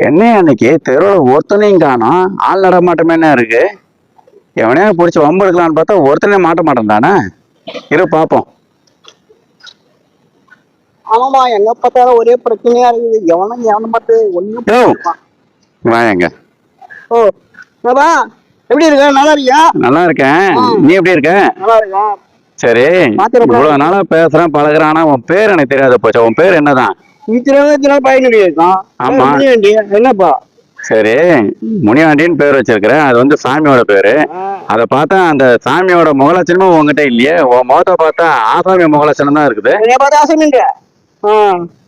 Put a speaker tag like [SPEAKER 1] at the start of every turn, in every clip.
[SPEAKER 1] என்ன அன்னைக்கு தெருவில் ஒருத்தனையும் காணோம். ஆள் நடமாட்டமே என்ன இருக்கு? எவனையா பிடிச்சி வம்பு எடுக்கலான்னு பார்த்தா ஒருத்தனே மாட்ட மாட்டேன் தானே. இரு பாப்போம்.
[SPEAKER 2] ஆமாமா, எங்க பார்த்தாலும் ஒரே பிரச்சனையா இருக்குது. எவனும் பார்த்து ஒன்னும்
[SPEAKER 1] வாங்க.
[SPEAKER 2] ஓ பாபா, எப்படி இருக்க? நல்லா இருக்கியா?
[SPEAKER 1] நல்லா இருக்கேன். நீ எப்படி இருக்க?
[SPEAKER 2] நல்லா இருக்கேன்.
[SPEAKER 1] சரி, இவ்வளவு நாளா பேசுறேன் பழகுறேன். ஆனா உன் பேர் எனக்கு தெரியாத போச்சா? உன் பேர் என்னதான்?
[SPEAKER 2] பயனுடைய இருக்கான்.
[SPEAKER 1] ஆமா,
[SPEAKER 2] என்னப்பா?
[SPEAKER 1] சரி, முனியாண்டின்னு பேர் வச்சிருக்கிறேன். அது வந்து சாமியோட பேரு. அதை பார்த்தா அந்த சாமியோட முகலட்சணமும் உங்ககிட்ட இல்லையே. உன் முகத்தை பார்த்தா ஆசாமி முகலட்சணம் தான் இருக்குது.
[SPEAKER 2] உன்னைய பார்த்தா ஆசாமின்ற,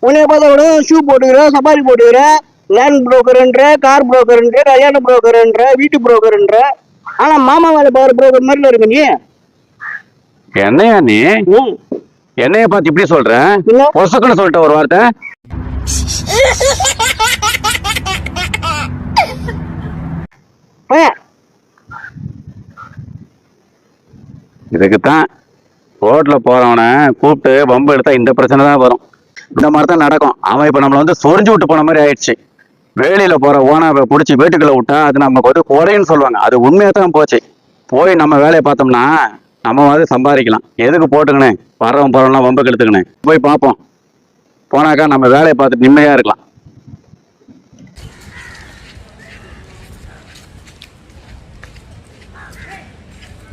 [SPEAKER 2] உன்னைய பார்த்தா கூட ஷூ போட்டுக்கிற, சஃபாரி போட்டுக்கிற, லேண்ட் புரோக்கர்ன்ற, கார் புரோக்கர்ன்ற, கல்யாண புரோக்கர்ன்ற, வீட்டு புரோக்கர்ன்ற. ஆனா மாமா வேலை பார்க்குற புரோக்கர் மாதிரில இருக்கு நீ.
[SPEAKER 1] என்னையா நீ என்னைய பார்த்து இப்படி சொல்ற? பொசுக்குன்னு சொல்லிட்ட ஒரு வார்த்தை. இதுக்குத்தான் ரோட்ல போறவன கூப்பிட்டு பம்பு எடுத்தா இந்த பிரச்சனை தான் வரும். இந்த மாதிரி தான் நடக்கும். அவன் இப்ப நம்மள வந்து சொரிஞ்சு விட்டு போன மாதிரி ஆயிடுச்சு. வேலியில போற ஓனாவை பிடிச்சி வீட்டுக்குள்ள விட்டா அது நமக்கு வந்து கொடைன்னு சொல்லுவாங்க. அது உண்மையா தான் போச்சு. போய் நம்ம வேலையை பார்த்தோம்னா நம்ம வந்து சம்பாதிக்கலாம். எதுக்கு போட்டுக்கணே வர்றவன் போறவன்லாம் வம்புக்கு எடுத்துக்கணே. போய் பார்ப்போம். போனாக்கா நம்ம வேலையை பார்த்துட்டு நிம்மதியா இருக்கலாம்.